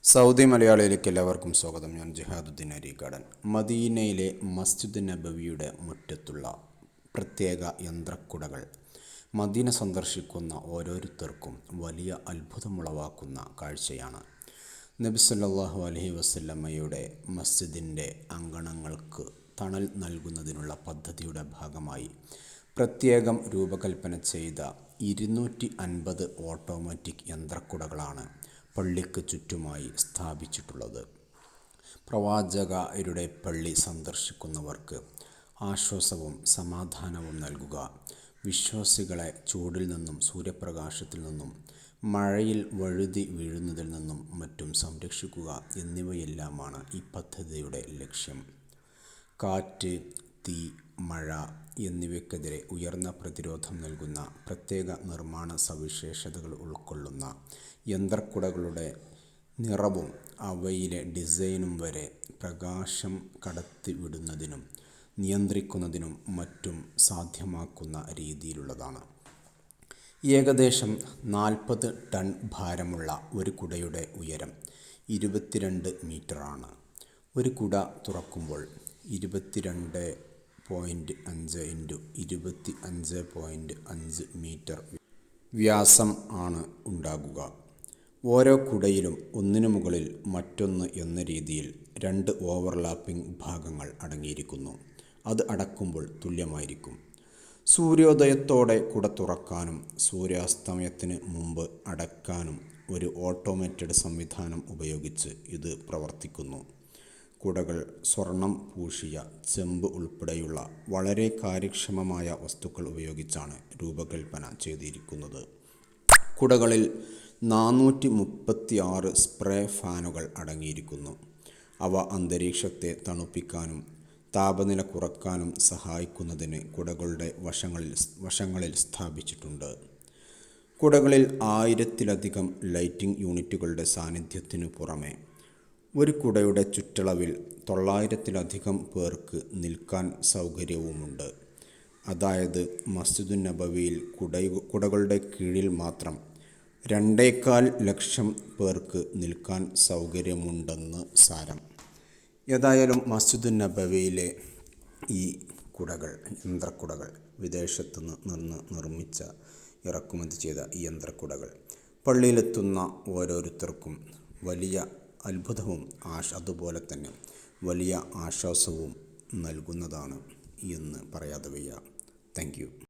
Saudi മലയാളിയിലേക്ക് എല്ലാവർക്കും സ്വാഗതം. ഞാൻ ജിഹാദുദ്ദീൻ അരീക്കാടൻ. മദീനയിലെ മസ്ജിദ് നബവിയുടെ മുറ്റത്തുള്ള പ്രത്യേക യന്ത്രക്കുടകൾ മദീന സന്ദർശിക്കുന്ന ഓരോരുത്തർക്കും വലിയ അത്ഭുതമുളവാക്കുന്ന കാഴ്ചയാണ്. നബി സല്ലല്ലാഹു അലൈഹി വസല്ലമയുടെ മസ്ജിദിൻ്റെ അങ്കണങ്ങൾക്ക് തണൽ നൽകുന്നതിനുള്ള പദ്ധതിയുടെ ഭാഗമായി പ്രത്യേകം രൂപകൽപ്പന ചെയ്ത 250 ഓട്ടോമാറ്റിക് യന്ത്രക്കുടകളാണ് പള്ളിക്ക് ചുറ്റുമായി സ്ഥാപിച്ചിട്ടുള്ളത്. പ്രവാചകരുടെ പള്ളി സന്ദർശിക്കുന്നവർക്ക് ആശ്വാസവും സമാധാനവും നൽകുക, വിശ്വാസികളെ ചൂടിൽ നിന്നും സൂര്യപ്രകാശത്തിൽ നിന്നും മഴയിൽ വഴുതി വീഴുന്നതിൽ നിന്നും മറ്റും സംരക്ഷിക്കുക എന്നിവയെല്ലാമാണ് ഈ പദ്ധതിയുടെ ലക്ഷ്യം. കാറ്റ്, തീ, മഴ എന്നിവയ്ക്കെതിരെ ഉയർന്ന പ്രതിരോധം നൽകുന്ന പ്രത്യേക നിർമ്മാണ സവിശേഷതകൾ ഉൾക്കൊള്ളുന്ന യന്ത്രക്കുടകളുടെ നിറവും അവയിലെ ഡിസൈനും വരെ പ്രകാശം കടത്തിവിടുന്നതിനും നിയന്ത്രിക്കുന്നതിനും മറ്റും സാധ്യമാക്കുന്ന രീതിയിലുള്ളതാണ്. ഏകദേശം 40 ടൺ ഭാരമുള്ള ഒരു കുടയുടെ ഉയരം 22 മീറ്ററാണ്. ഒരു കുട തുറക്കുമ്പോൾ 22.5 × 25.5 മീറ്റർ വ്യാസം ആണ് ഉണ്ടാകുക. ഓരോ കുടയിലും ഒന്നിനു മുകളിൽ മറ്റൊന്ന് എന്ന രീതിയിൽ 2 ഓവർലാപ്പിംഗ് ഭാഗങ്ങൾ അടങ്ങിയിരിക്കുന്നു. അത് അടക്കുമ്പോൾ തുല്യമായിരിക്കും. സൂര്യോദയത്തോടെ കുട തുറക്കാനും സൂര്യാസ്തമയത്തിന് മുമ്പ് അടയ്ക്കാനും ഒരു ഓട്ടോമേറ്റഡ് സംവിധാനം ഉപയോഗിച്ച് ഇത് പ്രവർത്തിക്കുന്നു. കുടകൾ സ്വർണം പൂശിയ ചെമ്പ് ഉൾപ്പെടെയുള്ള വളരെ കാര്യക്ഷമമായ വസ്തുക്കൾ ഉപയോഗിച്ചാണ് രൂപകൽപ്പന ചെയ്തിരിക്കുന്നത്. കുടകളിൽ 436 സ്പ്രേ ഫാനുകൾ അടങ്ങിയിരിക്കുന്നു. അവ അന്തരീക്ഷത്തെ തണുപ്പിക്കാനും താപനില കുറയ്ക്കാനും സഹായിക്കുന്നതിന് കുടകളുടെ വശങ്ങളിൽ സ്ഥാപിച്ചിട്ടുണ്ട്. കുടകളിൽ 1000-ലധികം ലൈറ്റിംഗ് യൂണിറ്റുകളുടെ സാന്നിധ്യത്തിനു പുറമെ ഒരു കുടയുടെ ചുറ്റളവിൽ 900-ലധികം പേർക്ക് നിൽക്കാൻ സൗകര്യവുമുണ്ട്. അതായത് മസ്ജിദുൻ നബവിയിൽ കുടകളുടെ കീഴിൽ മാത്രം 2.25 ലക്ഷം പേർക്ക് നിൽക്കാൻ സൗകര്യമുണ്ടെന്ന് സാരം. ഏതായാലും മസ്ജിദുൻ നബവിയിലെ ഈ യന്ത്രക്കുടകൾ വിദേശത്തു നിന്ന് നിർമ്മിച്ച ഇറക്കുമതി ചെയ്ത ഈ യന്ത്രക്കുടകൾ പള്ളിയിലെത്തുന്ന ഓരോരുത്തർക്കും വലിയ അത്ഭുതവും അതുപോലെ തന്നെ വലിയ ആശ്വാസവും നൽകുന്നതാണ് എന്ന് പറയാതെ വയ്യ. Thank you.